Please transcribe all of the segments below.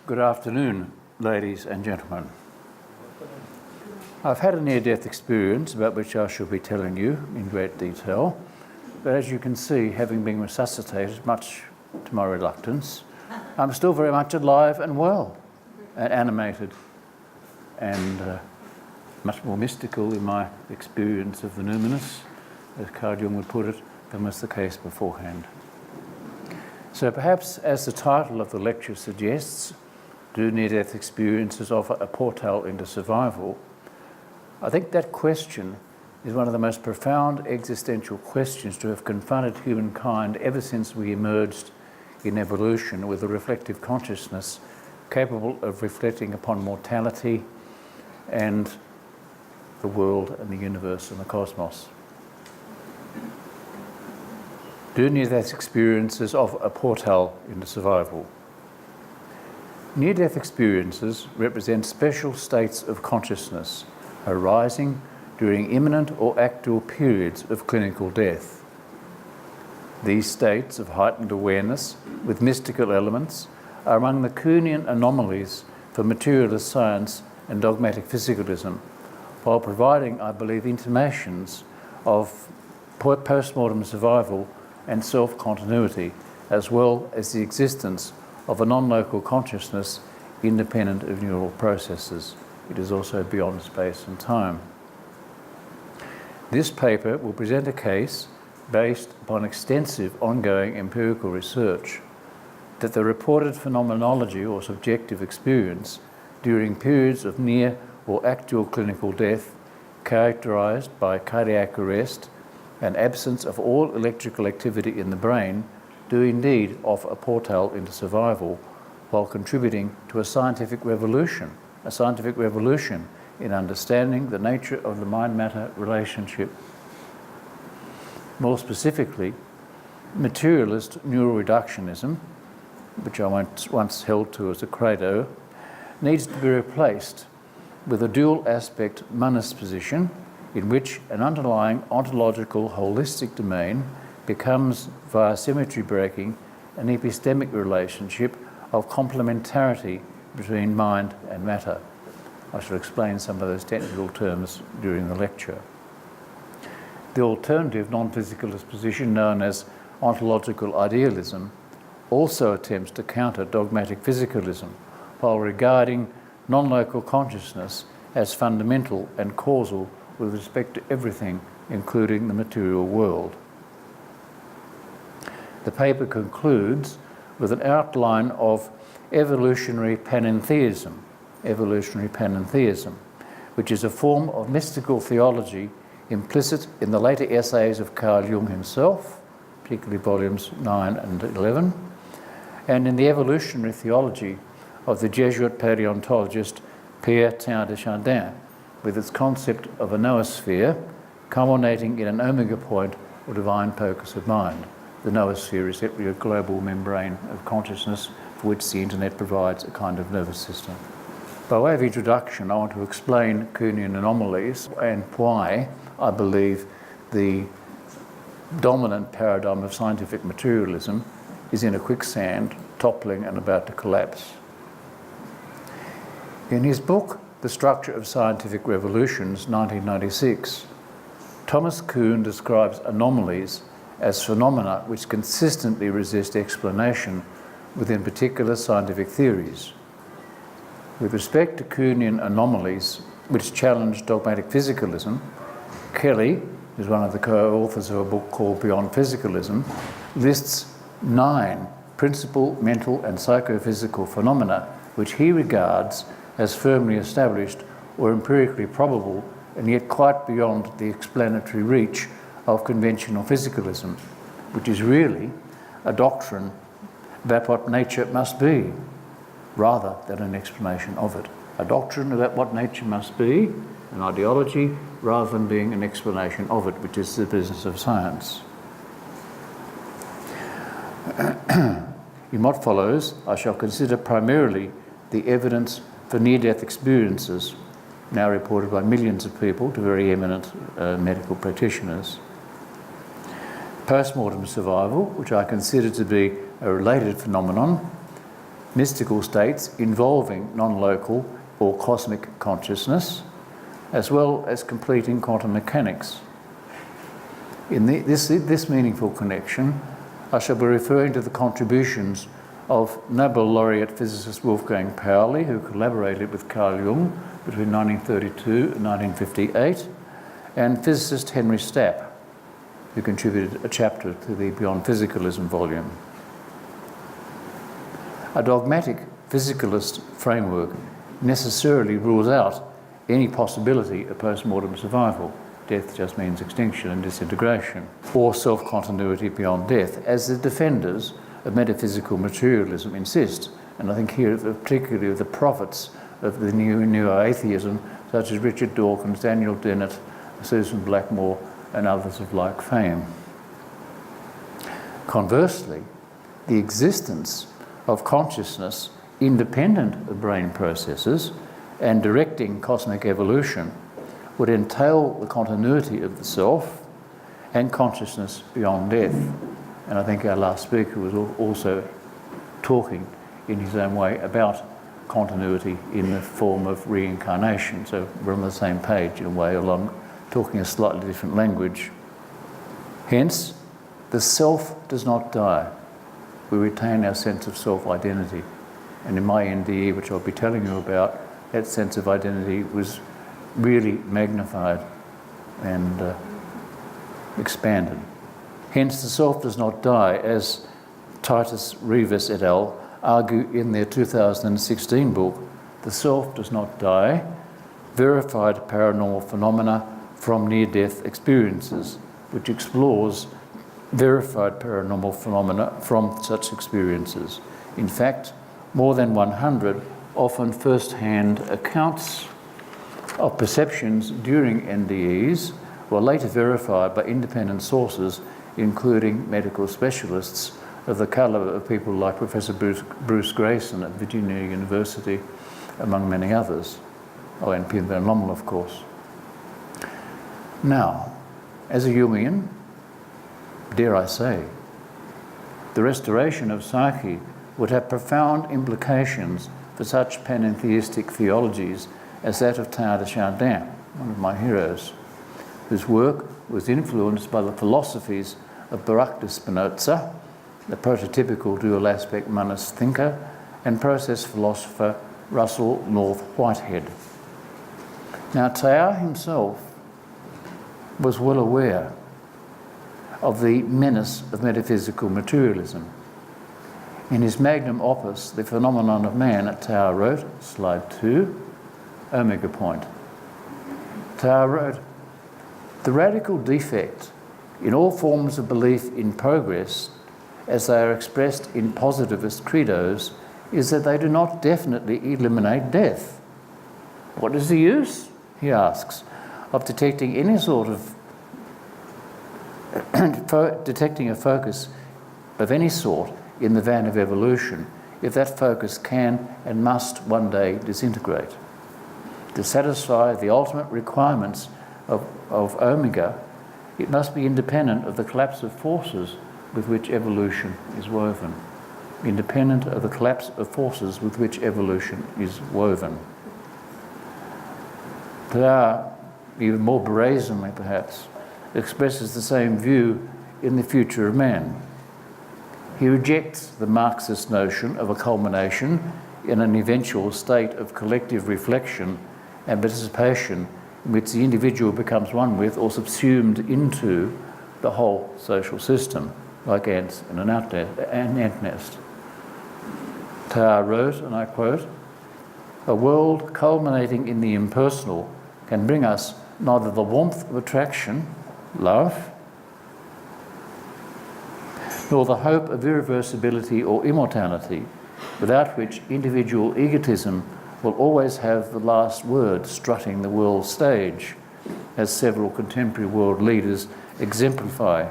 Good afternoon, ladies and gentlemen. I've had a near-death experience about which I shall be telling you in great detail, but as you can see, having been resuscitated, much to my reluctance, I'm still very much alive and well, and animated, and much more mystical in my experience of the numinous, as Carl Jung would put it, than was the case beforehand. So perhaps, as the title of the lecture suggests, do near-death experiences offer a portal into survival? I think that question is one of the most profound existential questions to have confronted humankind ever since we emerged in evolution with a reflective consciousness capable of reflecting upon mortality and the world and the universe and the cosmos. Do near-death experiences offer a portal into survival? Near-death experiences represent special states of consciousness arising during imminent or actual periods of clinical death. These states of heightened awareness with mystical elements are among the Kuhnian anomalies for materialist science and dogmatic physicalism, while providing, I believe, intimations of post-mortem survival and self-continuity, as well as the existence of a non-local consciousness independent of neural processes. It is also beyond space and time. This paper will present a case based upon extensive ongoing empirical research that the reported phenomenology or subjective experience during periods of near or actual clinical death characterized by cardiac arrest and absence of all electrical activity in the brain do indeed offer a portal into survival while contributing to a scientific revolution in understanding the nature of the mind-matter relationship. More specifically, materialist neuroreductionism, which I once held to as a credo, needs to be replaced with a dual aspect monist position in which an underlying ontological holistic domain becomes, via symmetry breaking, an epistemic relationship of complementarity between mind and matter. I shall explain some of those technical terms during the lecture. The alternative non-physicalist position, known as ontological idealism, also attempts to counter dogmatic physicalism while regarding non-local consciousness as fundamental and causal with respect to everything, including the material world. The paper concludes with an outline of evolutionary panentheism, which is a form of mystical theology implicit in the later essays of Carl Jung himself, particularly volumes 9 and 11, and in the evolutionary theology of the Jesuit paleontologist Pierre de Chardin, with its concept of a noosphere culminating in an omega point or divine focus of mind. The noosphere is simply a global membrane of consciousness for which the internet provides a kind of nervous system. By way of introduction, I want to explain Kuhnian anomalies and why I believe the dominant paradigm of scientific materialism is in a quicksand, toppling and about to collapse. In his book, The Structure of Scientific Revolutions, 1996, Thomas Kuhn describes anomalies as phenomena which consistently resist explanation within particular scientific theories. With respect to Kuhnian anomalies which challenge dogmatic physicalism, Kelly, who's one of the co-authors of a book called Beyond Physicalism, lists 9 principal mental and psychophysical phenomena which he regards as firmly established or empirically probable and yet quite beyond the explanatory reach of conventional physicalism, which is really a doctrine about what nature must be, rather than an explanation of it. A doctrine about what nature must be, an ideology, rather than being an explanation of it, which is the business of science. In what follows, I shall consider primarily the evidence for near-death experiences, now reported by millions of people to very eminent medical practitioners. Post-mortem survival, which I consider to be a related phenomenon, mystical states involving non-local or cosmic consciousness, as well as completing quantum mechanics. In this meaningful connection, I shall be referring to the contributions of Nobel laureate physicist Wolfgang Pauli, who collaborated with Carl Jung between 1932 and 1958, and physicist Henry Stapp, who contributed a chapter to the Beyond Physicalism volume. A dogmatic physicalist framework necessarily rules out any possibility of post-mortem survival. Death just means extinction and disintegration, or self-continuity beyond death, as the defenders of metaphysical materialism insist. And I think here particularly the prophets of the new atheism, such as Richard Dawkins, Daniel Dennett, Susan Blackmore, and others of like fame. Conversely, the existence of consciousness independent of brain processes and directing cosmic evolution would entail the continuity of the self and consciousness beyond death. And I think our last speaker was also talking in his own way about continuity in the form of reincarnation. So we're on the same page in a way, along talking a slightly different language. Hence, the self does not die. We retain our sense of self-identity. And in my NDE, which I'll be telling you about, that sense of identity was really magnified and expanded. Hence, the self does not die, as Titus Rivas et al. Argue in their 2016 book, The Self Does Not Die, Verified Paranormal Phenomena from Near-Death Experiences, which explores verified paranormal phenomena from such experiences. In fact, more than 100 often first-hand accounts of perceptions during NDEs were later verified by independent sources, including medical specialists of the caliber of people like Professor Bruce Greyson at Virginia University, among many others. Oh, and Pim van Lommel, of course. Now, as a Jungian, dare I say, the restoration of psyche would have profound implications for such panentheistic theologies as that of Teilhard de Chardin, one of my heroes, whose work was influenced by the philosophies of Baruch de Spinoza, the prototypical dual-aspect monist thinker, and process philosopher Russell North Whitehead. Now, Teilhard himself was well aware of the menace of metaphysical materialism. In his magnum opus, The Phenomenon of Man, Teilhard wrote, slide 2, omega point. Teilhard wrote, "The radical defect in all forms of belief in progress, as they are expressed in positivist credos, is that they do not definitely eliminate death. What is the use," he asks, "of detecting any sort of detecting a focus of any sort in the van of evolution, if that focus can and must one day disintegrate? To satisfy the ultimate requirements of omega, it must be independent of the collapse of forces with which evolution is woven." Independent of the collapse of forces with which evolution is woven. Teilhard, even more brazenly perhaps, expresses the same view in The Future of Man. He rejects the Marxist notion of a culmination in an eventual state of collective reflection and participation in which the individual becomes one with or subsumed into the whole social system, like ants in an ant nest. Teilhard wrote, and I quote, "A world culminating in the impersonal can bring us neither the warmth of attraction, love, nor the hope of irreversibility or immortality, without which individual egotism will always have the last word strutting the world stage, as several contemporary world leaders exemplify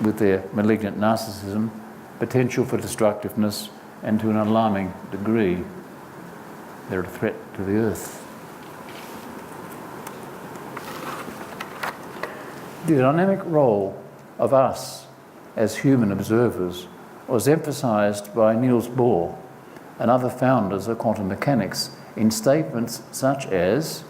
with their malignant narcissism, potential for destructiveness, and to an alarming degree, they're a threat to the earth." The dynamic role of us as human observers was emphasised by Niels Bohr and other founders of quantum mechanics in statements such as,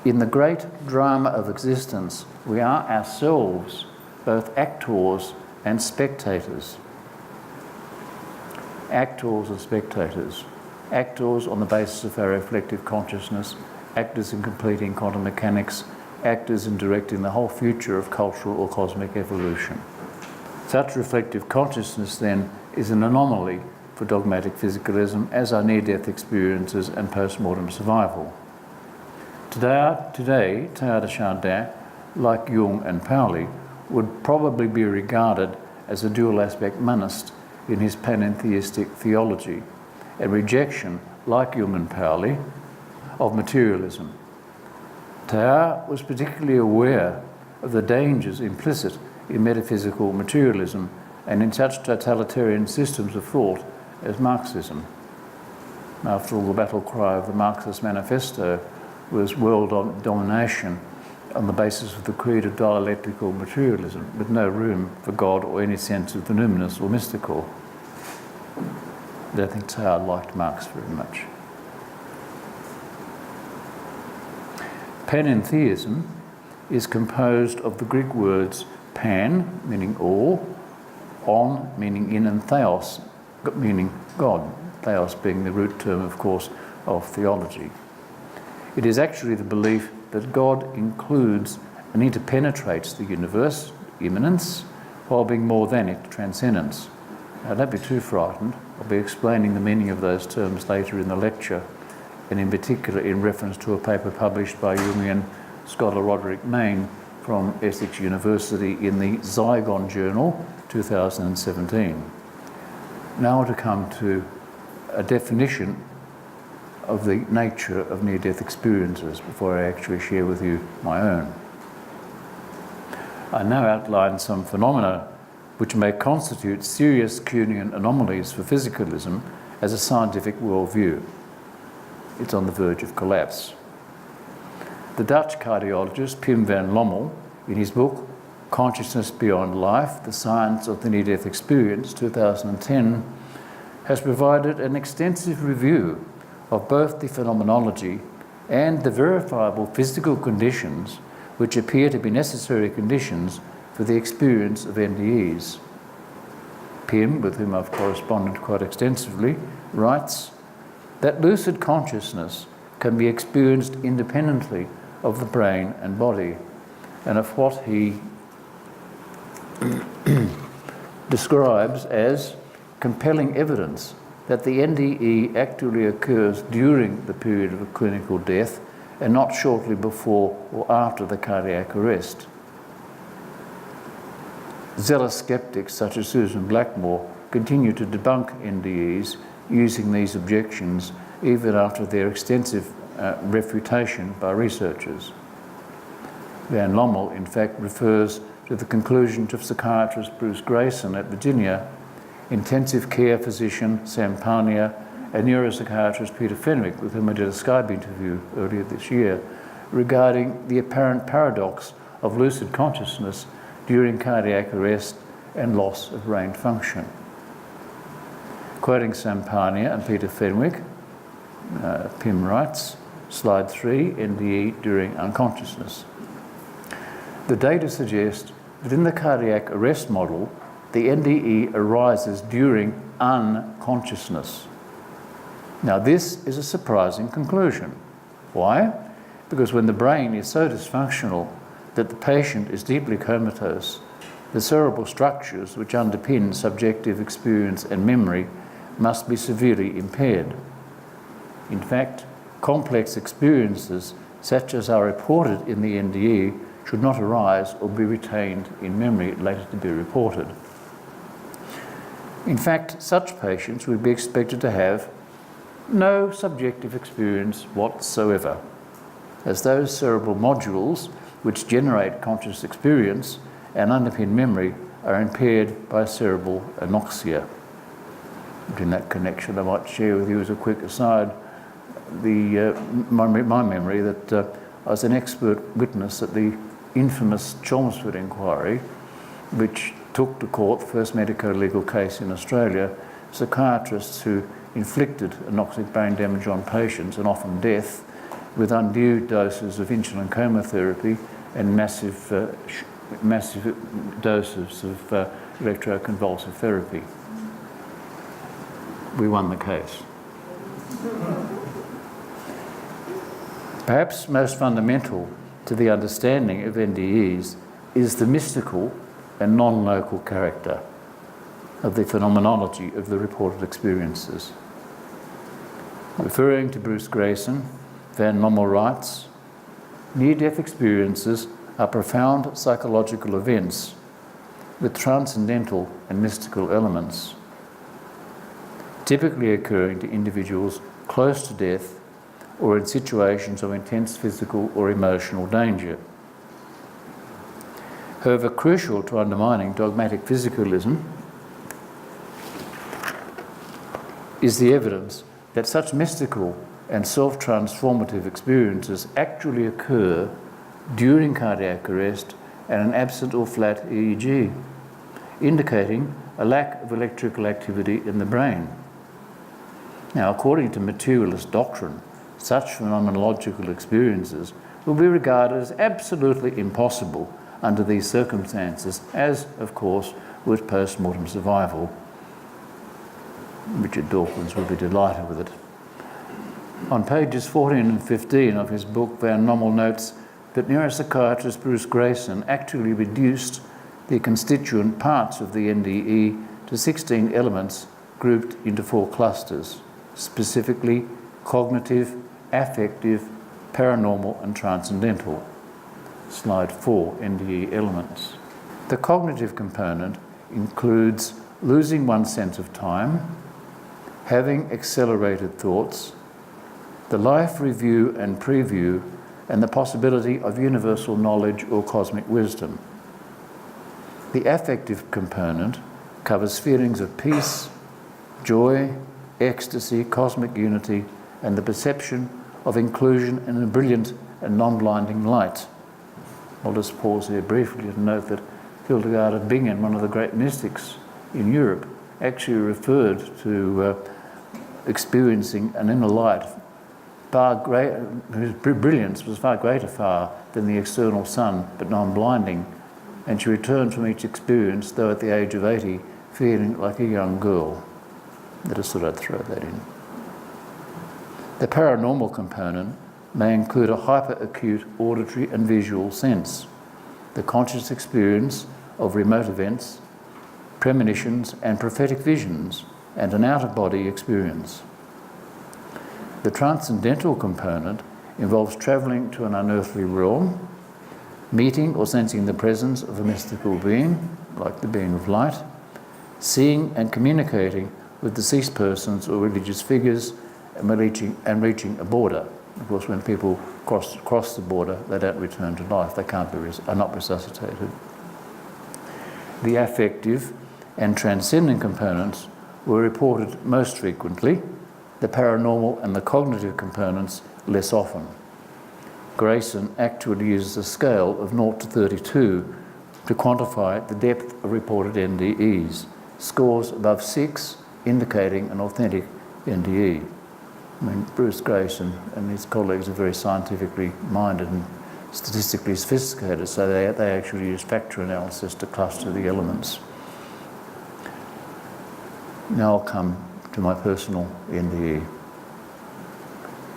"In the great drama of existence, we are ourselves both actors and spectators." Actors and spectators. Actors on the basis of our reflective consciousness, actors in completing quantum mechanics, actors in directing the whole future of cultural or cosmic evolution. Such reflective consciousness, then, is an anomaly for dogmatic physicalism, as are near-death experiences and post-mortem survival. Today, Teilhard de Chardin, like Jung and Pauli, would probably be regarded as a dual-aspect monist in his panentheistic theology, and rejection, like Jung and Pauli, of materialism. Teilhard was particularly aware of the dangers implicit in metaphysical materialism and in such totalitarian systems of thought as Marxism. After all, the battle cry of the Marxist manifesto was world domination on the basis of the creed of dialectical materialism, with no room for God or any sense of the numinous or mystical. I don't think Todd liked Marx very much. Panentheism is composed of the Greek words pan, meaning all, on, meaning in, and theos, meaning God. Theos being the root term, of course, of theology. It is actually the belief that God includes and interpenetrates the universe, immanence, while being more than it, transcendence. Now, don't be too frightened. I'll be explaining the meaning of those terms later in the lecture, and in particular in reference to a paper published by Jungian scholar Roderick Mayne from Essex University in the Zygon Journal, 2017. Now to come to a definition of the nature of near-death experiences before I actually share with you my own. I now outline some phenomena which may constitute serious Kuhnian anomalies for physicalism as a scientific worldview. It's on the verge of collapse. The Dutch cardiologist Pim van Lommel, in his book Consciousness Beyond Life, The Science of the Near-Death Experience, 2010, has provided an extensive review of both the phenomenology and the verifiable physical conditions which appear to be necessary conditions for the experience of NDEs. Pim, with whom I've corresponded quite extensively, writes that lucid consciousness can be experienced independently of the brain and body, and of what he describes as compelling evidence that the NDE actually occurs during the period of a clinical death and not shortly before or after the cardiac arrest. Zealous skeptics such as Susan Blackmore continue to debunk NDEs using these objections even after their extensive refutation by researchers. Van Lommel, in fact, refers to the conclusions of psychiatrist Bruce Greyson at Virginia, intensive care physician Sam Parnia, and neuropsychiatrist Peter Fenwick, with whom I did a Skype interview earlier this year, regarding the apparent paradox of lucid consciousness during cardiac arrest and loss of brain function. Quoting Sam Parnia and Peter Fenwick, Pim writes, slide 3, NDE during unconsciousness. The data suggest that in the cardiac arrest model, the NDE arises during unconsciousness. Now, this is a surprising conclusion. Why? Because when the brain is so dysfunctional that the patient is deeply comatose, the cerebral structures which underpin subjective experience and memory must be severely impaired. In fact, complex experiences such as are reported in the NDE should not arise or be retained in memory later to be reported. In fact, such patients would be expected to have no subjective experience whatsoever, as those cerebral modules which generate conscious experience and underpin memory are impaired by cerebral anoxia. And in that connection, I might share with you as a quick aside my memory that I was an expert witness at the infamous Chelmsford inquiry, which took to court the first medico-legal case in Australia, psychiatrists who inflicted anoxic brain damage on patients and often death with undue doses of insulin chemotherapy and massive doses of electroconvulsive therapy. We won the case. Perhaps most fundamental to the understanding of NDEs is the mystical and non-local character of the phenomenology of the reported experiences. Referring to Bruce Greyson, Van Lommel writes, "Near-death experiences are profound psychological events with transcendental and mystical elements, typically occurring to individuals close to death or in situations of intense physical or emotional danger. However, crucial to undermining dogmatic physicalism is the evidence that such mystical and self-transformative experiences actually occur during cardiac arrest and an absent or flat EEG, indicating a lack of electrical activity in the brain. Now, according to materialist doctrine, such phenomenological experiences will be regarded as absolutely impossible under these circumstances, as, of course, with post-mortem survival. Richard Dawkins will be delighted with it. On pages 14 and 15 of his book, Van Lommel notes that neuropsychiatrist Bruce Greyson actually reduced the constituent parts of the NDE to 16 elements grouped into 4 clusters, specifically cognitive, affective, paranormal and transcendental. Slide 4, NDE elements. The cognitive component includes losing one's sense of time, having accelerated thoughts, the life review and preview, and the possibility of universal knowledge or cosmic wisdom. The affective component covers feelings of peace, joy, ecstasy, cosmic unity, and the perception of inclusion in a brilliant and non-blinding light. I'll just pause here briefly to note that Hildegard of Bingen, one of the great mystics in Europe, actually referred to experiencing an inner light far greater, whose brilliance was far greater than the external sun, but non-blinding. And she returned from each experience, though at the age of 80, feeling like a young girl. I just thought I'd throw that in. The paranormal component may include a hyper-acute auditory and visual sense, the conscious experience of remote events, premonitions and prophetic visions, and an out-of-body experience. The transcendental component involves travelling to an unearthly realm, meeting or sensing the presence of a mystical being, like the being of light, seeing and communicating with deceased persons or religious figures, and reaching a border. Of course, when people cross the border, they don't return to life. They are not resuscitated. The affective and transcendent components were reported most frequently, the paranormal and the cognitive components less often. Greyson actually uses a scale of 0 to 32 to quantify the depth of reported NDEs, scores above 6 indicating an authentic NDE. I mean, Bruce Greyson and his colleagues are very scientifically minded and statistically sophisticated, so they actually use factor analysis to cluster the elements. Now I'll come to my personal NDE,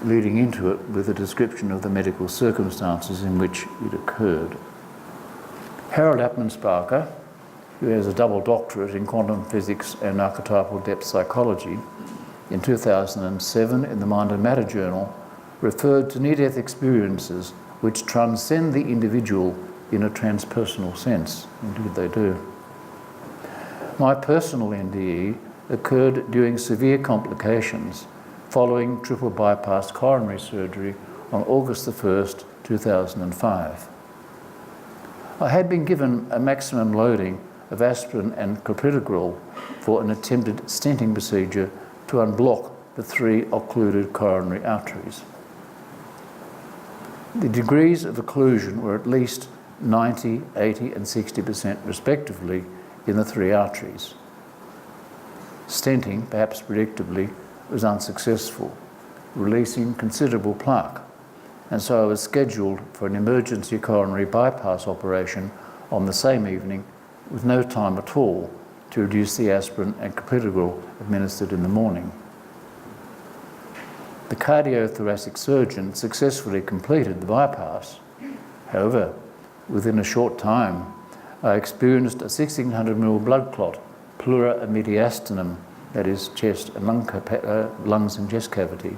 leading into it with a description of the medical circumstances in which it occurred. Harold Appmansparker, who has a double doctorate in quantum physics and archetypal depth psychology, in 2007 in the Mind and Matter Journal, referred to near-death experiences which transcend the individual in a transpersonal sense. Indeed they do. My personal NDE occurred during severe complications following triple bypass coronary surgery on August the 1st, 2005. I had been given a maximum loading of aspirin and clopidogrel for an attempted stenting procedure to unblock the 3 occluded coronary arteries. The degrees of occlusion were at least 90, 80 and 60% respectively in the 3 arteries. Stenting, perhaps predictably, was unsuccessful, releasing considerable plaque, and so I was scheduled for an emergency coronary bypass operation on the same evening with no time at all to reduce the aspirin and clopidogrel administered in the morning. The cardiothoracic surgeon successfully completed the bypass. However, within a short time, I experienced a 1600 ml blood clot, pleura and mediastinum, that is chest and lungs and chest cavity.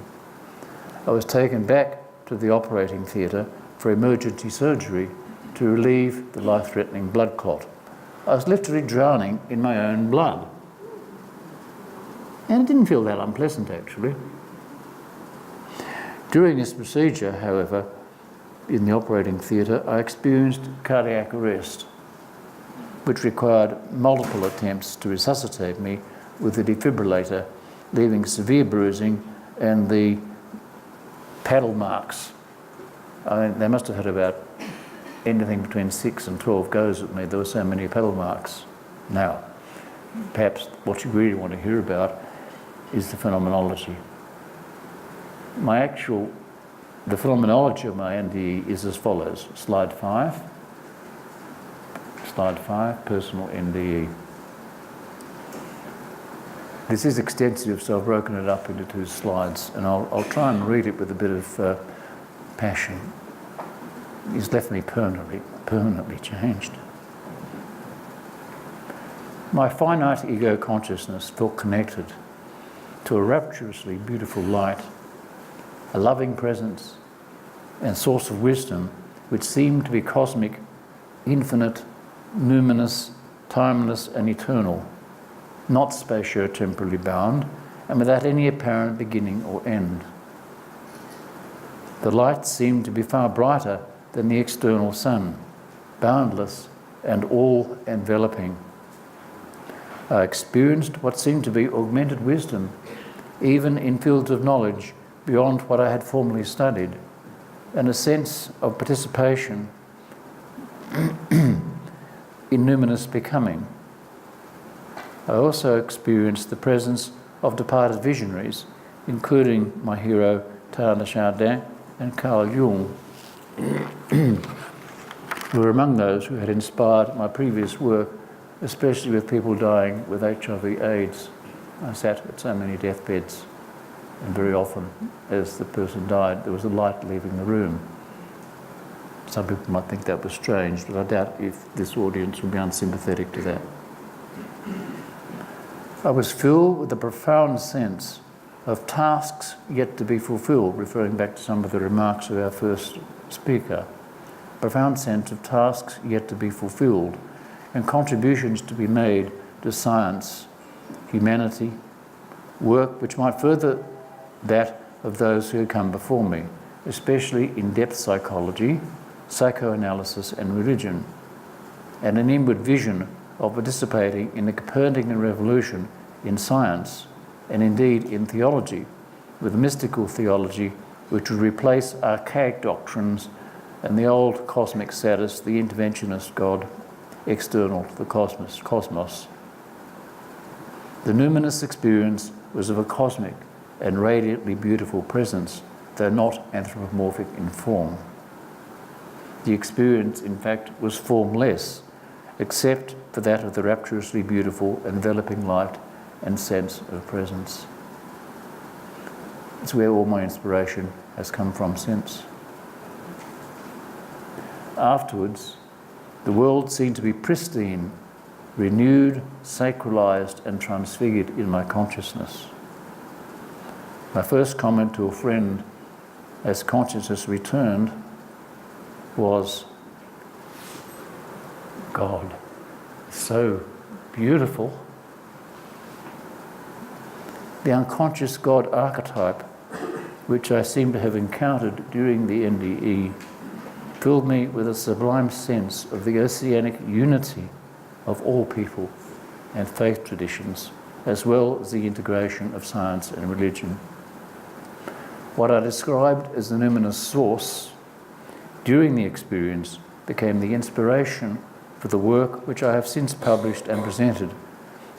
I was taken back to the operating theatre for emergency surgery to relieve the life-threatening blood clot. I was literally drowning in my own blood. And it didn't feel that unpleasant, actually. During this procedure, however, in the operating theatre, I experienced cardiac arrest, which required multiple attempts to resuscitate me with a defibrillator, leaving severe bruising and the paddle marks. I mean, they must have had about anything between 6 and 12 goes at me. There were so many paddle marks. Now, perhaps what you really want to hear about is the phenomenology. The phenomenology of my NDE is as follows. Slide 5. Slide 5, personal NDE. This is extensive, so I've broken it up into 2 slides, and I'll try and read it with a bit of passion. It's left me permanently changed. My finite ego consciousness felt connected to a rapturously beautiful light, a loving presence, and source of wisdom which seemed to be cosmic, infinite, numinous, timeless, and eternal, not spatio-temporally bound, and without any apparent beginning or end. The light seemed to be far brighter than the external sun, boundless and all-enveloping. I experienced what seemed to be augmented wisdom, even in fields of knowledge beyond what I had formerly studied, and a sense of participation in numinous becoming. I also experienced the presence of departed visionaries, including my hero Todd and Carl Jung, who were among those who had inspired my previous work, especially with people dying with HIV/AIDS. I sat at so many deathbeds, and very often, as the person died, there was a light leaving the room. Some people might think that was strange, but I doubt if this audience would be unsympathetic to that. I was filled with a profound sense of tasks yet to be fulfilled, referring back to some of the remarks of our first speaker. Profound sense of tasks yet to be fulfilled and contributions to be made to science, humanity, work which might further that of those who had come before me, especially in depth psychology, psychoanalysis and religion, and an inward vision of participating in the Copernican revolution in science and indeed in theology, with a mystical theology which would replace archaic doctrines and the old cosmic status, the interventionist God, external to the cosmos. The numinous experience was of a cosmic and radiantly beautiful presence, though not anthropomorphic in form. The experience, in fact, was formless, except for that of the rapturously beautiful, enveloping light and sense of presence. It's where all my inspiration has come from since. Afterwards, the world seemed to be pristine, renewed, sacralized, and transfigured in my consciousness. My first comment to a friend as consciousness returned was, God, so beautiful. The unconscious God archetype, which I seem to have encountered during the NDE, filled me with a sublime sense of the oceanic unity of all people and faith traditions, as well as the integration of science and religion. What I described as the numinous source during the experience became the inspiration for the work which I have since published and presented,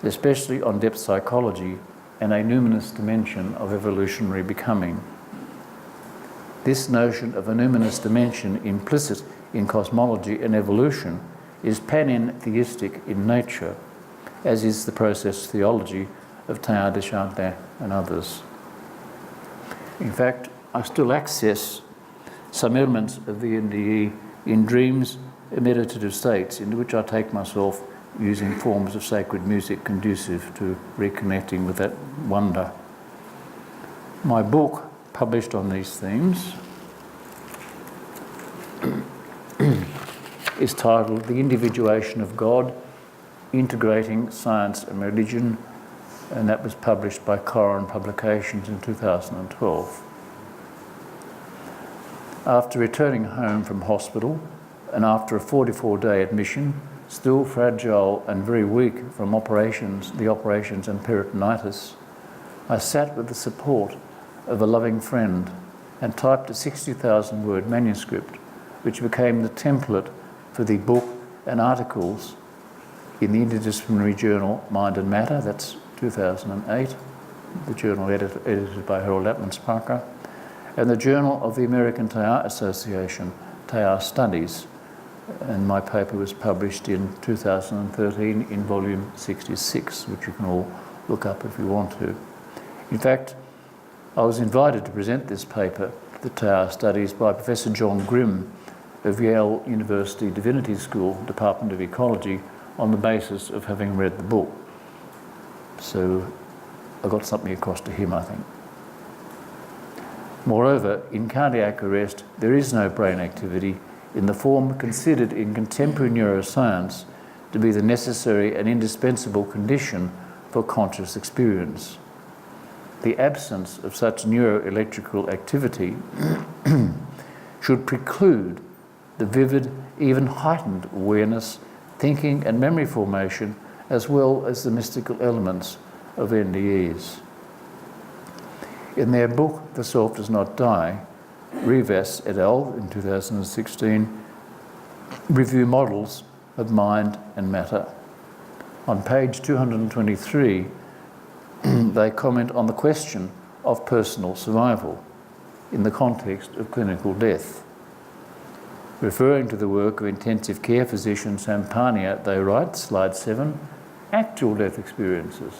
especially on depth psychology, and a numinous dimension of evolutionary becoming. This notion of a numinous dimension implicit in cosmology and evolution is panentheistic in nature, as is the process theology of Teilhard de Chardin and others. In fact, I still access some elements of the NDE in dreams and meditative states into which I take myself using forms of sacred music conducive to reconnecting with that wonder. My book, published on these themes, is titled The Individuation of God, Integrating Science and Religion, and that was published by Koran Publications in 2012. After returning home from hospital and after a 44-day admission, still fragile and very weak from the operations and peritonitis, I sat with the support of a loving friend and typed a 60,000-word manuscript, which became the template for the book and articles in the interdisciplinary journal Mind and Matter, that's 2008, the journal edited by Harold Atmansparker, and the Journal of the American Teilhard Association, Teilhard Studies, and my paper was published in 2013 in volume 66, which you can all look up if you want to. In fact, I was invited to present this paper to the Teilhard Studies by Professor John Grimm of Yale University Divinity School, Department of Ecology, on the basis of having read the book. So I got something across to him, I think. Moreover, in cardiac arrest, there is no brain activity in the form considered in contemporary neuroscience to be the necessary and indispensable condition for conscious experience. The absence of such neuroelectrical activity should preclude the vivid, even heightened awareness, thinking and memory formation, as well as the mystical elements of NDEs. In their book, The Self Does Not Die, Rivas et al. In 2016 review models of mind and matter. On page 223, they comment on the question of personal survival in the context of clinical death. Referring to the work of intensive care physician Parnia, they write, slide 7, actual death experiences.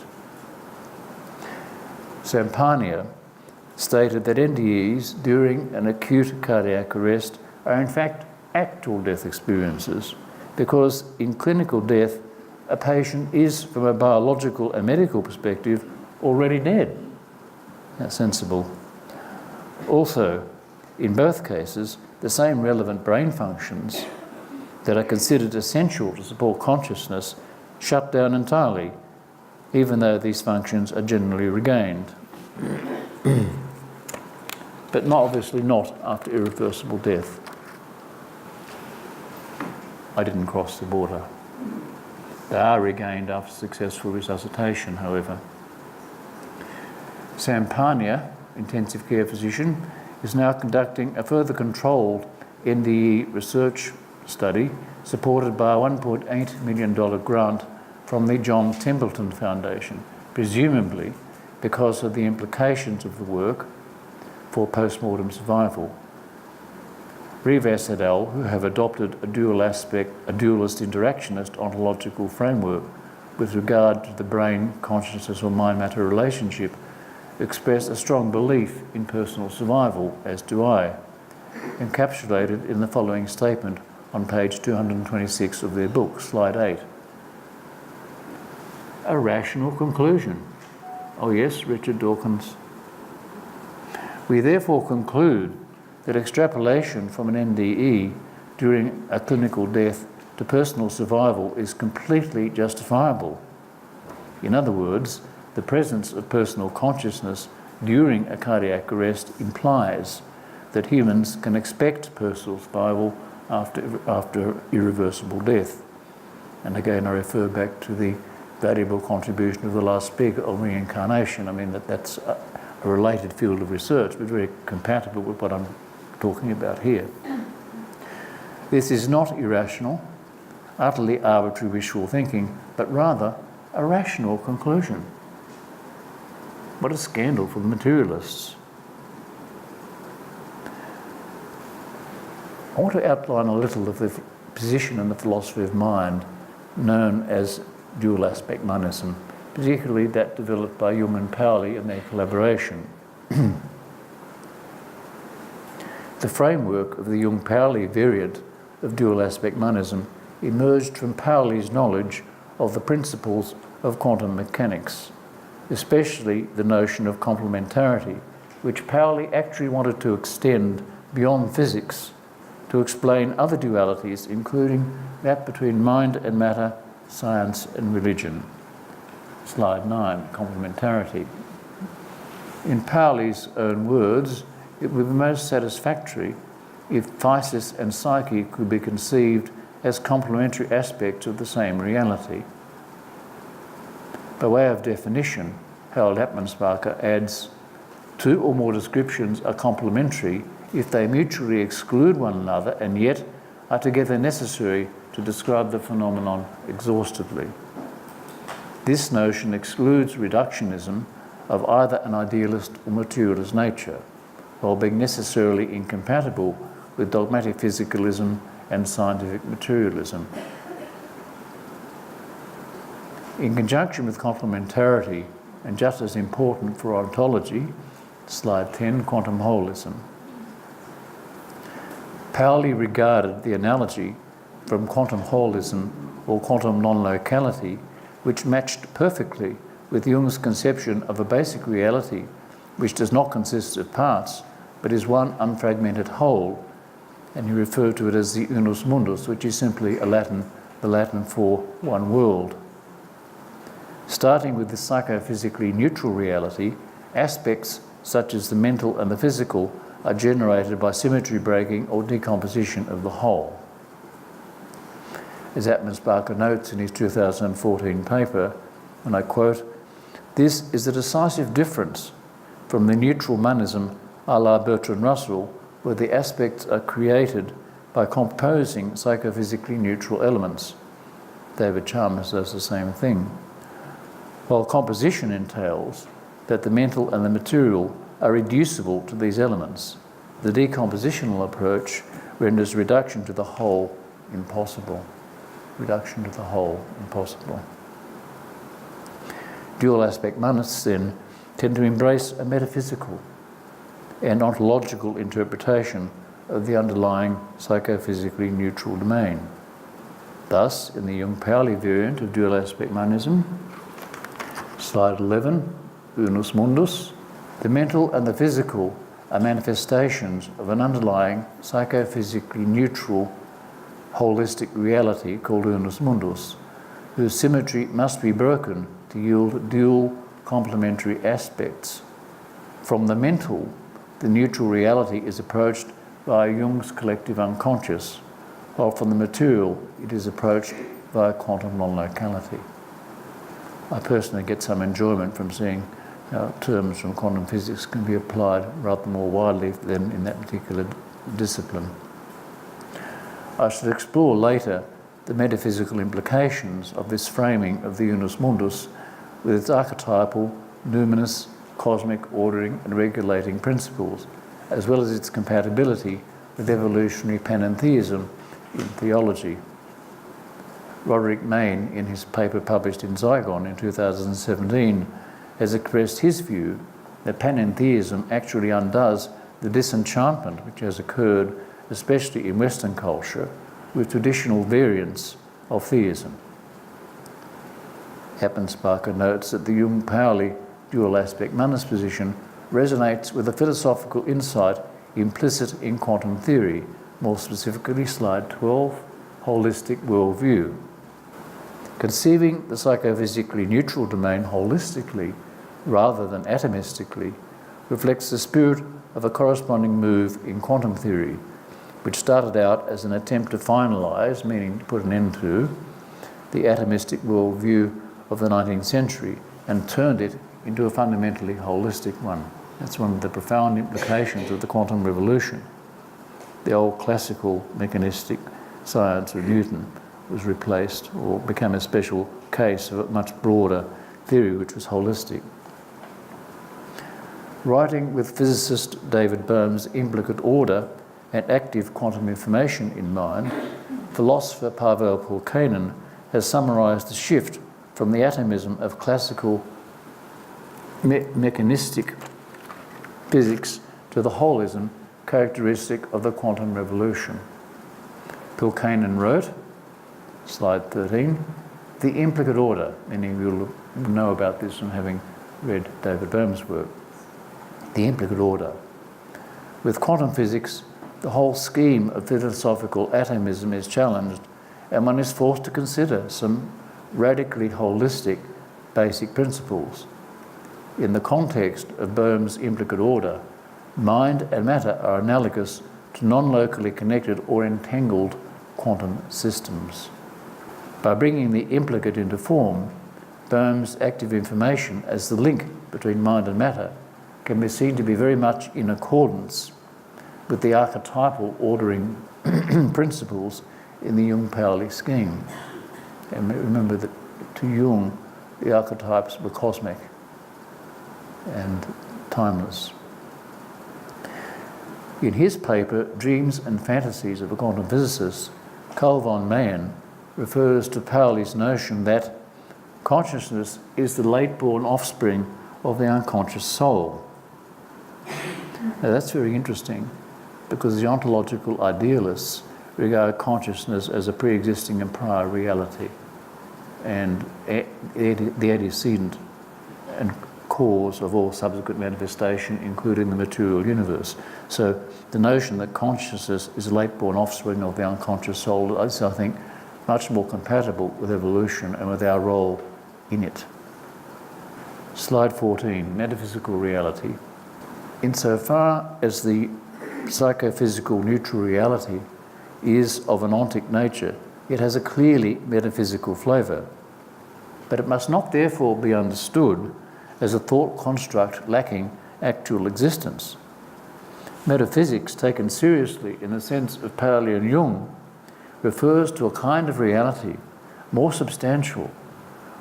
Parnia stated that NDEs during an acute cardiac arrest are in fact actual death experiences because in clinical death a patient is, from a biological and medical perspective, already dead. That's sensible. Also, in both cases, the same relevant brain functions that are considered essential to support consciousness shut down entirely, even though these functions are generally regained. But obviously not after irreversible death. I didn't cross the border. They are regained after successful resuscitation, however. Parnia, intensive care physician, is now conducting a further controlled NDE research study supported by a $1.8 million grant from the John Templeton Foundation, presumably because of the implications of the work for post-mortem survival. Rivas et al., who have adopted a dualist interactionist ontological framework with regard to the brain, consciousness or mind-matter relationship, express a strong belief in personal survival, as do I, encapsulated in the following statement on page 226 of their book, slide 8. A rational conclusion. Oh yes, Richard Dawkins. We therefore conclude that extrapolation from an NDE during a clinical death to personal survival is completely justifiable. In other words, the presence of personal consciousness during a cardiac arrest implies that humans can expect personal survival after irreversible death. And again, I refer back to the valuable contribution of the last speaker on reincarnation. I mean, that's a related field of research, but very compatible with what I'm talking about here. This is not irrational, utterly arbitrary wishful thinking, but rather a rational conclusion. What a scandal for the materialists. I want to outline a little of the position in the philosophy of mind known as dual aspect monism, particularly that developed by Jung and Pauli in their collaboration. The framework of the Jung-Pauli variant of dual aspect monism emerged from Pauli's knowledge of the principles of quantum mechanics, especially the notion of complementarity, which Pauli actually wanted to extend beyond physics to explain other dualities, including that between mind and matter, science and religion. Slide 9, complementarity. In Pauli's own words, it would be most satisfactory if physis and psyche could be conceived as complementary aspects of the same reality. By way of definition, Harold Happmansparker adds, two or more descriptions are complementary if they mutually exclude one another and yet are together necessary to describe the phenomenon exhaustively. This notion excludes reductionism of either an idealist or materialist nature, while being necessarily incompatible with dogmatic physicalism and scientific materialism. In conjunction with complementarity, and just as important for ontology, slide 10, quantum holism. Pauli regarded the analogy from quantum holism or quantum non-locality, which matched perfectly with Jung's conception of a basic reality which does not consist of parts, but is one unfragmented whole, and he referred to it as the unus mundus, which is simply the Latin for one world. Starting with the psychophysically neutral reality, aspects such as the mental and the physical are generated by symmetry breaking or decomposition of the whole. As Happmansparker notes in his 2014 paper, and I quote, "This is a decisive difference from the neutral monism a la Bertrand Russell, where the aspects are created by composing psychophysically neutral elements." David Chalmers does the same thing. While composition entails that the mental and the material are reducible to these elements, the decompositional approach renders reduction to the whole impossible. Reduction to the whole impossible. Dual aspect monists then tend to embrace a metaphysical and ontological interpretation of the underlying psychophysically neutral domain. Thus, in the Jung-Pauli variant of dual aspect monism, slide 11, unus mundus, the mental and the physical are manifestations of an underlying psychophysically neutral holistic reality called unus mundus, whose symmetry must be broken to yield dual complementary aspects. From the mental, the neutral reality is approached by Jung's collective unconscious, while from the material it is approached via quantum non-locality. I personally get some enjoyment from seeing how terms from quantum physics can be applied rather more widely than in that particular discipline. I shall explore later the metaphysical implications of this framing of the unus mundus with its archetypal, numinous, cosmic ordering and regulating principles, as well as its compatibility with evolutionary panentheism in theology. Roderick Mayne, in his paper published in Zygon in 2017, has expressed his view that panentheism actually undoes the disenchantment which has occurred, especially in Western culture, with traditional variants of theism. Happmansparker notes that the Jung-Pauli dual aspect monist position resonates with a philosophical insight implicit in quantum theory, more specifically slide 12, holistic worldview. Conceiving the psychophysically neutral domain holistically rather than atomistically reflects the spirit of a corresponding move in quantum theory, which started out as an attempt to finalise, meaning to put an end to, the atomistic worldview of the 19th century and turned it into a fundamentally holistic one. That's one of the profound implications of the quantum revolution. The old classical mechanistic science of Newton was replaced or became a special case of a much broader theory which was holistic. Writing with physicist David Bohm's implicate order and active quantum information in mind, philosopher Pavel Kuhnian has summarised the shift from the atomism of classical mechanistic physics to the holism characteristic of the quantum revolution. Kuhnian wrote, slide 13, the implicate order, many of you will know about this from having read David Bohm's work, the implicate order. With quantum physics, the whole scheme of philosophical atomism is challenged, and one is forced to consider some radically holistic basic principles. In the context of Bohm's implicate order, mind and matter are analogous to non-locally connected or entangled quantum systems. By bringing the implicate into form, Bohm's active information as the link between mind and matter can be seen to be very much in accordance with the archetypal ordering principles in the Jung Pauli scheme. And remember that to Jung, the archetypes were cosmic and timeless. In his paper, Dreams and Fantasies of a Quantum Physicist, Carl von Mayen refers to Pauli's notion that consciousness is the late-born offspring of the unconscious soul. Now that's very interesting, because the ontological idealists regard consciousness as a pre-existing and prior reality, and the antecedent and cause of all subsequent manifestation, including the material universe. So the notion that consciousness is a late-born offspring of the unconscious soul is, I think, much more compatible with evolution and with our role in it. Slide 14, metaphysical reality. Insofar as the psychophysical neutral reality is of an ontic nature, it has a clearly metaphysical flavour. But it must not therefore be understood as a thought construct lacking actual existence. Metaphysics, taken seriously in the sense of Pauli and Jung, refers to a kind of reality more substantial,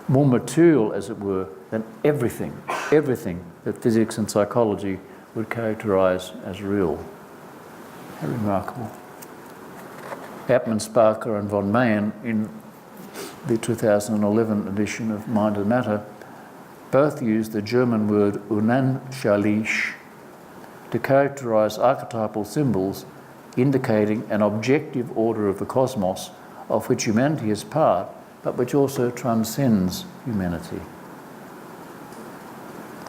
more material, as it were, than everything that physics and psychology would characterise as real. How remarkable. Appman, Sparker and von Mayen, in the 2011 edition of Mind and Matter, both use the German word unanschaulich to characterise archetypal symbols indicating an objective order of the cosmos of which humanity is part, but which also transcends humanity.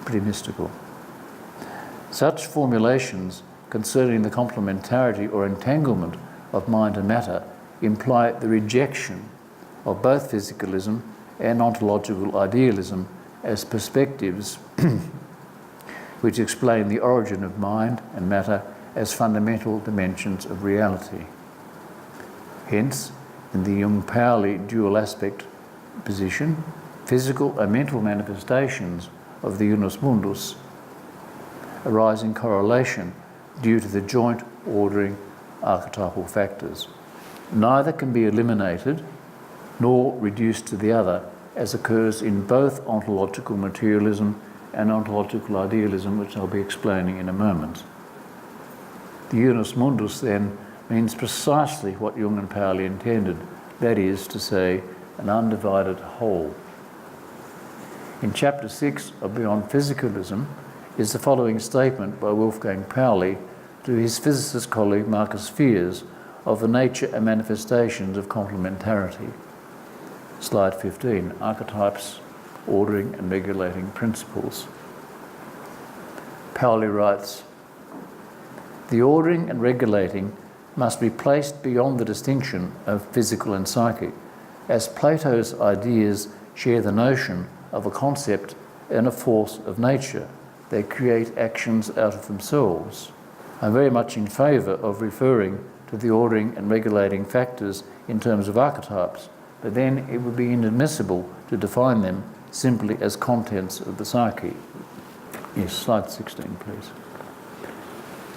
Pretty mystical. Such formulations concerning the complementarity or entanglement of mind and matter imply the rejection of both physicalism and ontological idealism as perspectives which explain the origin of mind and matter as fundamental dimensions of reality. Hence, in the Jung-Pauli dual aspect position, physical and mental manifestations of the unus mundus arise in correlation due to the joint ordering archetypal factors. Neither can be eliminated nor reduced to the other, as occurs in both ontological materialism and ontological idealism, which I'll be explaining in a moment. The unus mundus, then, means precisely what Jung and Pauli intended, that is to say, an undivided whole. In Chapter 6 of Beyond Physicalism is the following statement by Wolfgang Pauli to his physicist colleague Marcus Fiers of the nature and manifestations of complementarity. Slide 15, archetypes, ordering and regulating principles. Pauli writes, the ordering and regulating must be placed beyond the distinction of physical and psychic, as Plato's ideas share the notion of a concept and a force of nature. They create actions out of themselves. I'm very much in favour of referring to the ordering and regulating factors in terms of archetypes, but then it would be inadmissible to define them simply as contents of the psyche. Yes, slide 16, please.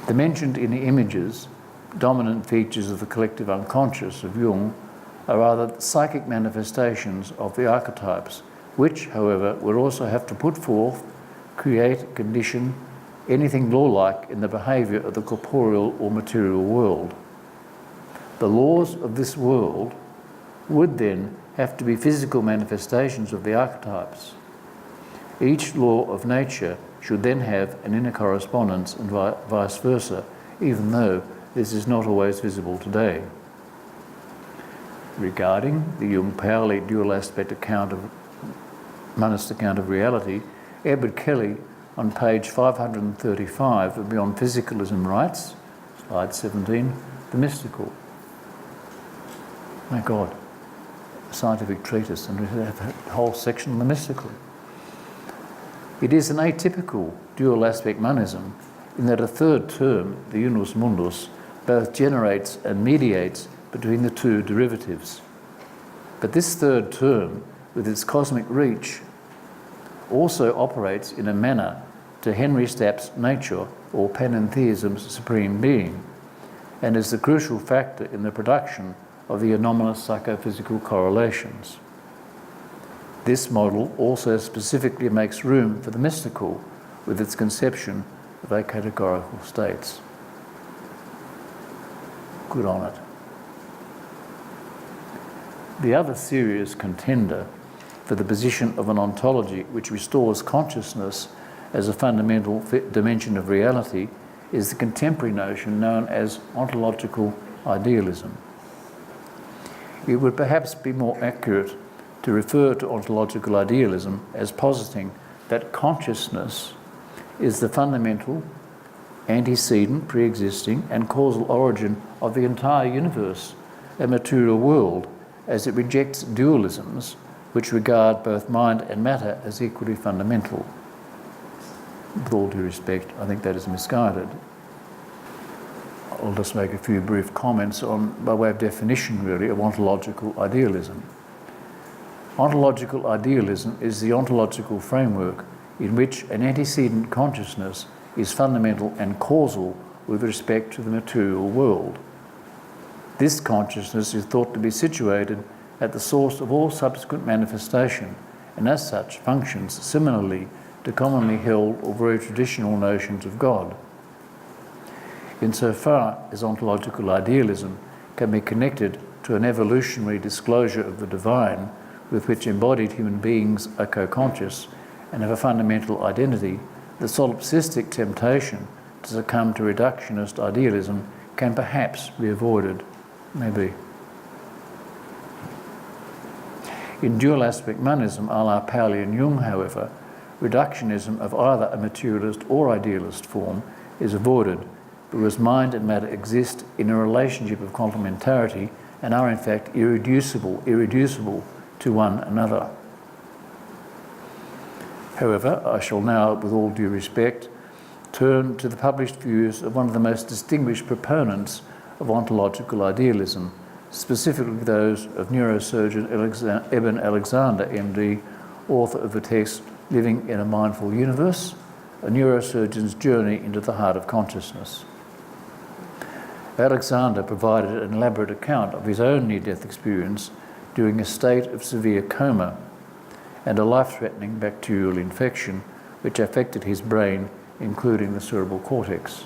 The mentioned in the images, dominant features of the collective unconscious of Jung are rather psychic manifestations of the archetypes, which, however, would also have to put forth, create, condition, anything law-like in the behaviour of the corporeal or material world. The laws of this world would then have to be physical manifestations of the archetypes. Each law of nature should then have an inner correspondence and vice versa, even though this is not always visible today. Regarding the Jung Pauli dual aspect monist account of reality, Edward Kelly on page 535 of Beyond Physicalism writes, slide 17, the mystical. My God, a scientific treatise, and we have a whole section on the mystical. It is an atypical dual aspect monism in that a third term, the unus mundus, both generates and mediates between the two derivatives. But this third term, with its cosmic reach, also operates in a manner to Henry Stapp's nature or panentheism's supreme being, and is the crucial factor in the production of the anomalous psychophysical correlations. This model also specifically makes room for the mystical with its conception of acategorical states. Good on it. The other serious contender for the position of an ontology which restores consciousness as a fundamental dimension of reality is the contemporary notion known as ontological idealism. It would perhaps be more accurate to refer to ontological idealism as positing that consciousness is the fundamental, antecedent, pre-existing, and causal origin of the entire universe and material world, as it rejects dualisms which regard both mind and matter as equally fundamental. With all due respect, I think that is misguided. I'll just make a few brief comments on, by way of definition really, of ontological idealism. Ontological idealism is the ontological framework in which an antecedent consciousness is fundamental and causal with respect to the material world. This consciousness is thought to be situated at the source of all subsequent manifestation, and as such functions similarly to commonly held or very traditional notions of God. Insofar as ontological idealism can be connected to an evolutionary disclosure of the divine with which embodied human beings are co-conscious and have a fundamental identity, the solipsistic temptation to succumb to reductionist idealism can perhaps be avoided. Maybe. In dual aspect monism a la Pauli and Jung, however, reductionism of either a materialist or idealist form is avoided because mind and matter exist in a relationship of complementarity and are in fact irreducible to one another. However, I shall now, with all due respect, turn to the published views of one of the most distinguished proponents of ontological idealism, specifically those of neurosurgeon Eben Alexander, MD, author of the text Living in a Mindful Universe, a neurosurgeon's journey into the heart of consciousness. Alexander provided an elaborate account of his own near-death experience during a state of severe coma and a life-threatening bacterial infection which affected his brain, including the cerebral cortex.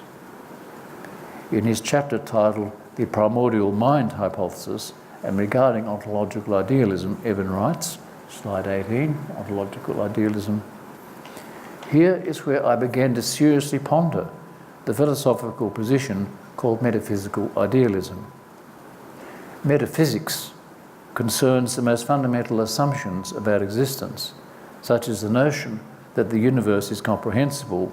In his chapter titled The Primordial Mind Hypothesis and regarding ontological idealism, Eben writes, slide 18, ontological idealism, "Here is where I began to seriously ponder the philosophical position called metaphysical idealism. Metaphysics concerns the most fundamental assumptions about existence, such as the notion that the universe is comprehensible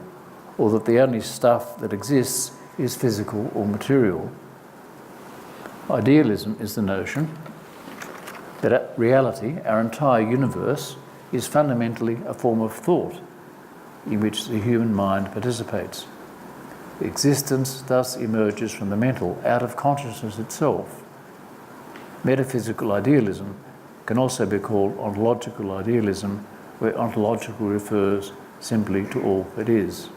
or that the only stuff that exists is physical or material. Idealism is the notion that reality, our entire universe, is fundamentally a form of thought in which the human mind participates. Existence thus emerges from the mental, out of consciousness itself. Metaphysical idealism can also be called ontological idealism, where ontological refers simply to all that is."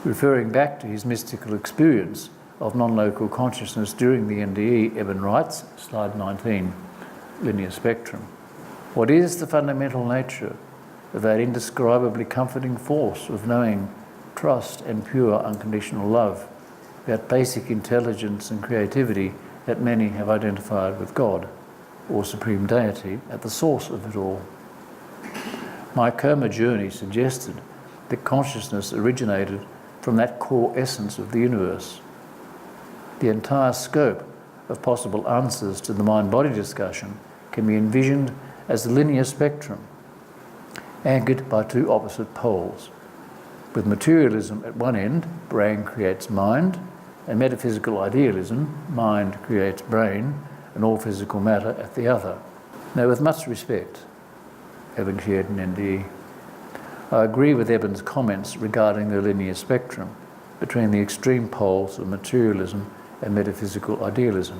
Referring back to his mystical experience of non-local consciousness during the NDE, Eben writes, slide 19, linear spectrum, "What is the fundamental nature of that indescribably comforting force of knowing trust and pure unconditional love, that basic intelligence and creativity that many have identified with God, or supreme deity, at the source of it all. My coma journey suggested that consciousness originated from that core essence of the universe. The entire scope of possible answers to the mind-body discussion can be envisioned as a linear spectrum, anchored by two opposite poles. With materialism at one end, brain creates mind, and metaphysical idealism, mind creates brain, and all physical matter at the other. Now, with much respect, having shared an NDE, I agree with Eben's comments regarding the linear spectrum between the extreme poles of materialism and metaphysical idealism.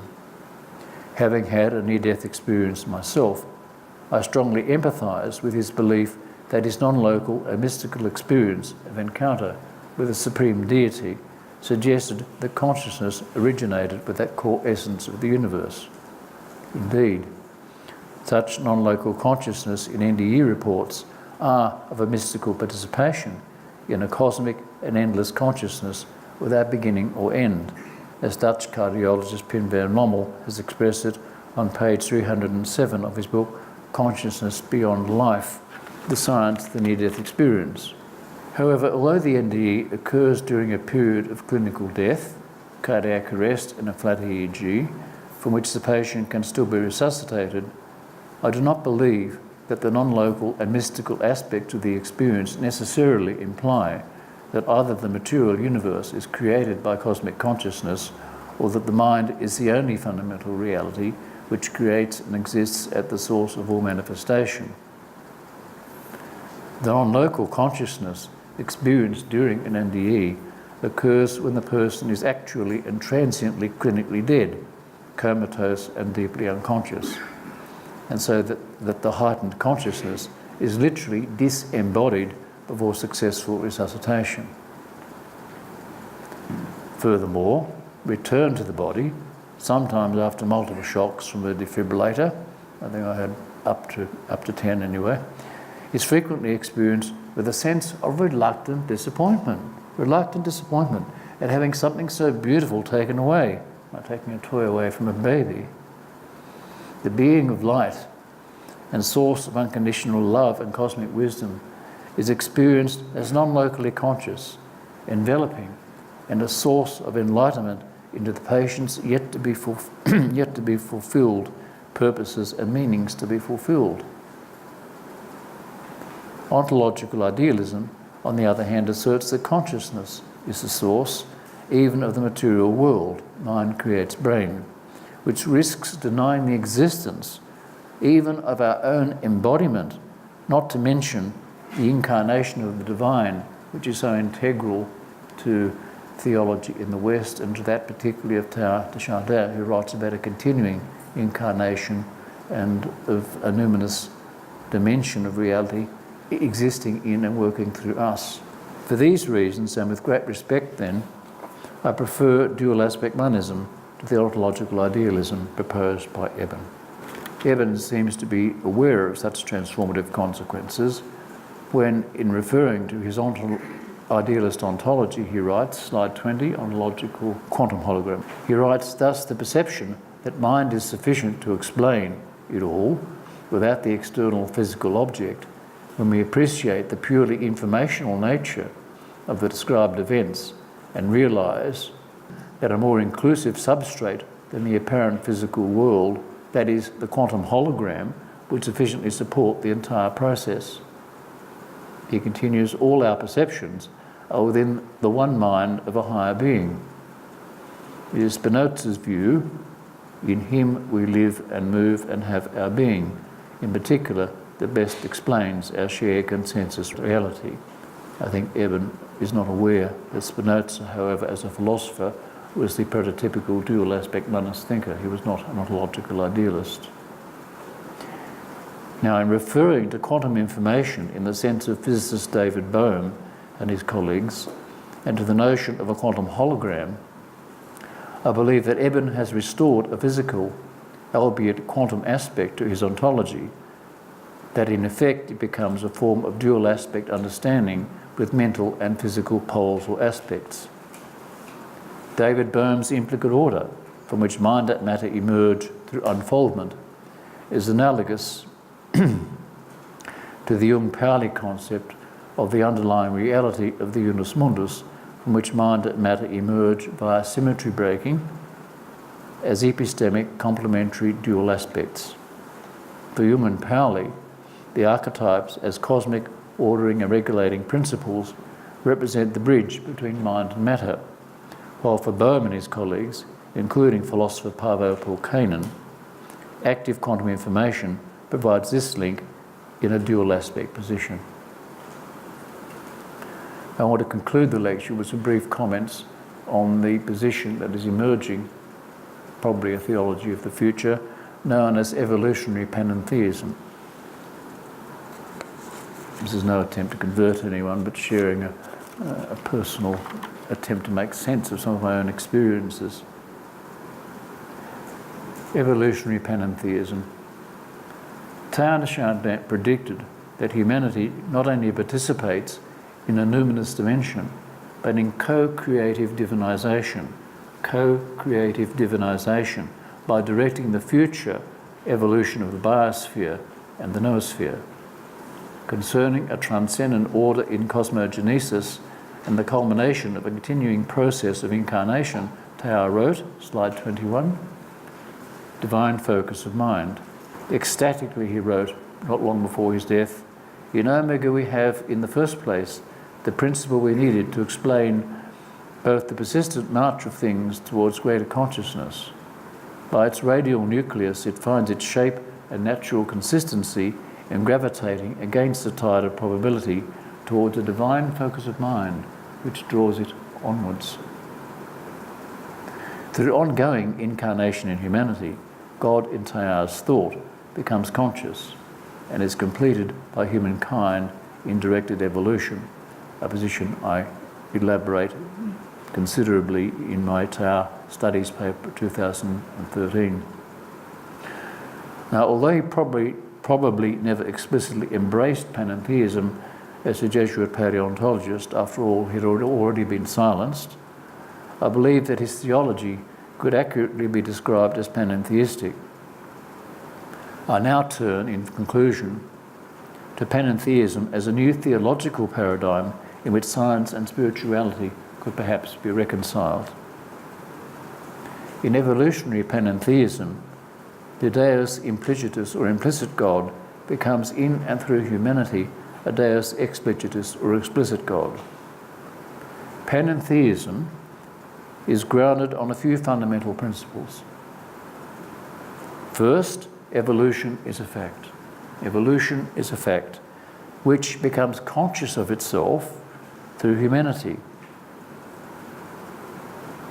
Having had a near-death experience myself, I strongly empathise with his belief that his non-local and mystical experience of encounter with a supreme deity suggested that consciousness originated with that core essence of the universe. Indeed, such non-local consciousness in NDE reports are of a mystical participation in a cosmic and endless consciousness without beginning or end, as Dutch cardiologist Pim van Lommel has expressed it on page 307 of his book, Consciousness Beyond Life, The Science of the Near-Death Experience. However, although the NDE occurs during a period of clinical death, cardiac arrest and a flat EEG, from which the patient can still be resuscitated, I do not believe that the non-local and mystical aspects of the experience necessarily imply that either the material universe is created by cosmic consciousness or that the mind is the only fundamental reality which creates and exists at the source of all manifestation. The non-local consciousness experienced during an NDE occurs when the person is actually and transiently clinically dead, comatose and deeply unconscious, and so that the heightened consciousness is literally disembodied before successful resuscitation. Furthermore, return to the body, sometimes after multiple shocks from a defibrillator, I think I had up to 10 anyway, is frequently experienced with a sense of reluctant disappointment at having something so beautiful taken away, like taking a toy away from a baby. The being of light and source of unconditional love and cosmic wisdom is experienced as non-locally conscious, enveloping, and a source of enlightenment into the patient's yet to be fulfilled purposes and meanings to be fulfilled. Ontological idealism, on the other hand, asserts that consciousness is the source even of the material world, mind creates brain, which risks denying the existence even of our own embodiment, not to mention the incarnation of the divine, which is so integral to theology in the West, and to that particularly of Todd, who writes about a continuing incarnation and of a numinous dimension of reality existing in and working through us. For these reasons, and with great respect then, I prefer dual aspect monism to the ontological idealism proposed by Eben. Eben seems to be aware of such transformative consequences when, in referring to his idealist ontology, he writes, slide 20, ontological quantum hologram. He writes, thus the perception that mind is sufficient to explain it all without the external physical object, when we appreciate the purely informational nature of the described events and realise that a more inclusive substrate than the apparent physical world, that is, the quantum hologram, would sufficiently support the entire process. He continues, all our perceptions are within the one mind of a higher being. It is Spinoza's view, in him we live and move and have our being, in particular, that best explains our shared consensus reality. I think Eben is not aware that Spinoza, however, as a philosopher, was the prototypical dual aspect monist thinker. He was not an ontological idealist. Now, in referring to quantum information in the sense of physicist David Bohm and his colleagues, and to the notion of a quantum hologram, I believe that Eben has restored a physical, albeit quantum aspect to his ontology, that in effect it becomes a form of dual aspect understanding with mental and physical poles or aspects. David Bohm's implicate order, from which mind and matter emerge through unfoldment, is analogous to the Jung and Pauli concept of the underlying reality of the unus mundus, from which mind and matter emerge via symmetry breaking as epistemic complementary dual aspects. For Jung and Pauli, the archetypes as cosmic ordering and regulating principles represent the bridge between mind and matter, while for Bohm and his colleagues, including philosopher Paavo Pulkkainen, active quantum information provides this link in a dual aspect position. I want to conclude the lecture with some brief comments on the position that is emerging, probably a theology of the future, known as evolutionary panentheism. This is no attempt to convert anyone, but sharing a personal attempt to make sense of some of my own experiences. Evolutionary panentheism. Teilhard de Chardin predicted that humanity not only participates in a numinous dimension, but in co-creative divinization by directing the future evolution of the biosphere and the noosphere. Concerning a transcendent order in cosmogenesis and the culmination of a continuing process of incarnation, Teilhard wrote, slide 21, divine focus of mind. Ecstatically he wrote, not long before his death, in Omega we have, in the first place, the principle we needed to explain both the persistent march of things towards greater consciousness. By its radial nucleus it finds its shape and natural consistency in gravitating against the tide of probability towards a divine focus of mind which draws it onwards. Through ongoing incarnation in humanity, God in Teilhard's thought becomes conscious and is completed by humankind in directed evolution, a position I elaborate considerably in my Teilhard Studies paper 2013. Now, although he probably never explicitly embraced panentheism as a Jesuit paleontologist, after all he had already been silenced, I believe that his theology could accurately be described as panentheistic. I now turn, in conclusion, to panentheism as a new theological paradigm in which science and spirituality could perhaps be reconciled. In evolutionary panentheism, the Deus implicitus or implicit God becomes in and through humanity a Deus explicitus or explicit God. Panentheism is grounded on a few fundamental principles. First, evolution is a fact. Evolution is a fact which becomes conscious of itself through humanity.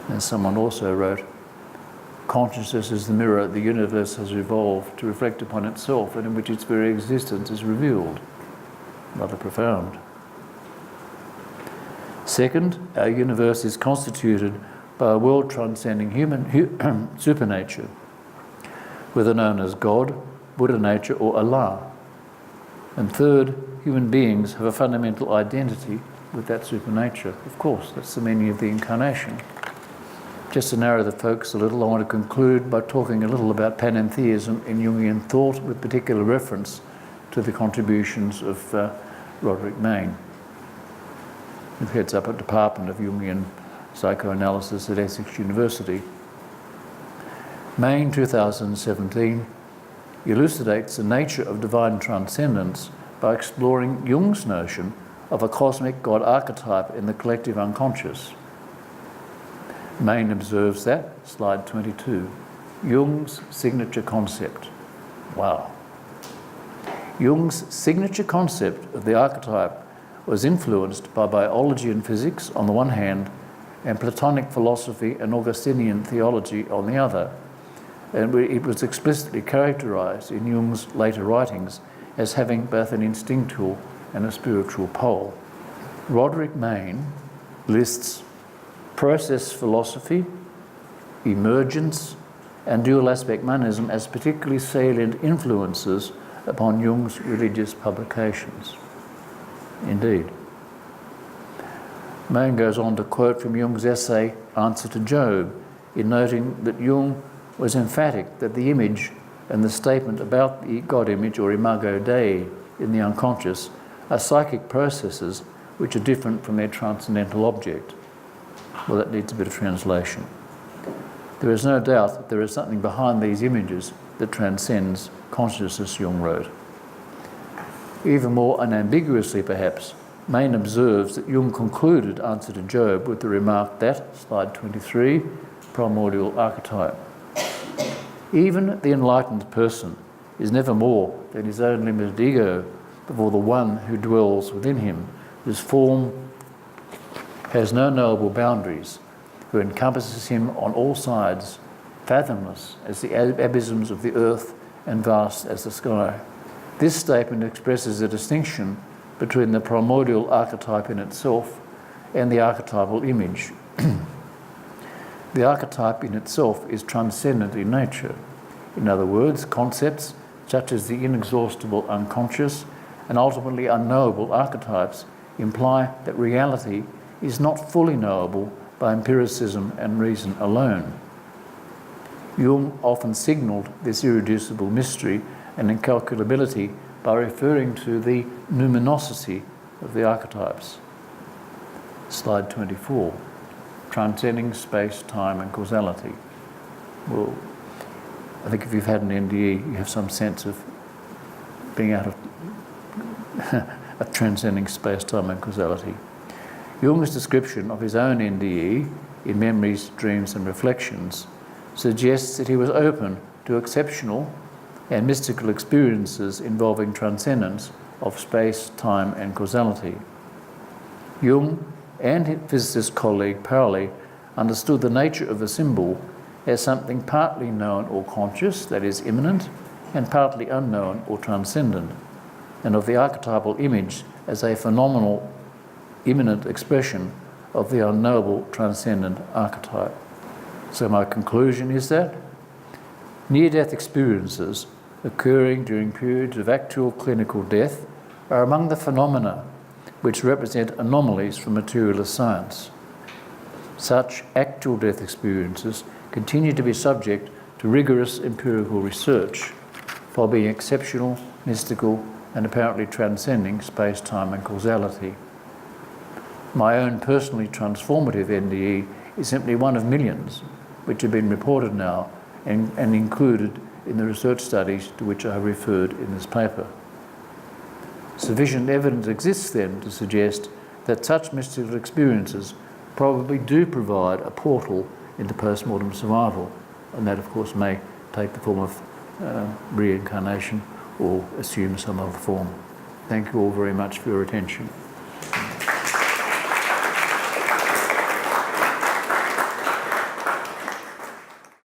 As someone also wrote, consciousness is the mirror the universe has evolved to reflect upon itself and in which its very existence is revealed. Rather profound. Second, our universe is constituted by a world transcending supernature, whether known as God, Buddha nature or Allah. And third, human beings have a fundamental identity with that supernature. Of course, that's the meaning of the incarnation. Just to narrow the focus a little, I want to conclude by talking a little about panentheism in Jungian thought, with particular reference to the contributions of Roderick Mayne, who heads up a department of Jungian psychoanalysis at Essex University. Mayne, 2017, elucidates the nature of divine transcendence by exploring Jung's notion of a cosmic God archetype in the collective unconscious. Mayne observes that, slide 22, Jung's signature concept. Wow. Jung's signature concept of the archetype was influenced by biology and physics on the one hand, and Platonic philosophy and Augustinian theology on the other. And it was explicitly characterized in Jung's later writings as having both an instinctual and a spiritual pole. Roderick Mayne lists process philosophy, emergence, and dual aspect monism as particularly salient influences upon Jung's religious publications. Indeed. Mann goes on to quote from Jung's essay Answer to Job, in noting that Jung was emphatic that the image and the statement about the God image, or imago Dei, in the unconscious are psychic processes which are different from their transcendental object. Well, that needs a bit of translation. There is no doubt that there is something behind these images that transcends consciousness, Jung wrote. Even more unambiguously, perhaps, Mann observes that Jung concluded Answer to Job with the remark that, slide 23, primordial archetype. Even the enlightened person is never more than his own limited ego before the one who dwells within him, whose form has no knowable boundaries, who encompasses him on all sides, fathomless as the abysms of the earth and vast as the sky. This statement expresses a distinction between the primordial archetype in itself and the archetypal image. The archetype in itself is transcendent in nature. In other words, concepts such as the inexhaustible unconscious and ultimately unknowable archetypes imply that reality is not fully knowable by empiricism and reason alone. Jung often signalled this irreducible mystery and incalculability by referring to the numinosity of the archetypes. Slide 24, transcending space, time and causality. Well, I think if you've had an NDE, you have some sense of being out of transcending space, time and causality. Jung's description of his own NDE in Memories, Dreams and Reflections suggests that he was open to exceptional and mystical experiences involving transcendence of space, time and causality. Jung and his physicist colleague Pauli understood the nature of a symbol as something partly known or conscious, that is immanent, and partly unknown or transcendent, and of the archetypal image as a phenomenal, immanent expression of the unknowable, transcendent archetype. So my conclusion is that near-death experiences occurring during periods of actual clinical death are among the phenomena which represent anomalies from materialist science. Such actual death experiences continue to be subject to rigorous empirical research for being exceptional, mystical, and apparently transcending space, time, and causality. My own personally transformative NDE is simply one of millions which have been reported now and included in the research studies to which I have referred in this paper. Sufficient evidence exists then to suggest that such mystical experiences probably do provide a portal into post-mortem survival, and that of course may take the form of reincarnation or assume some other form. Thank you all very much for your attention.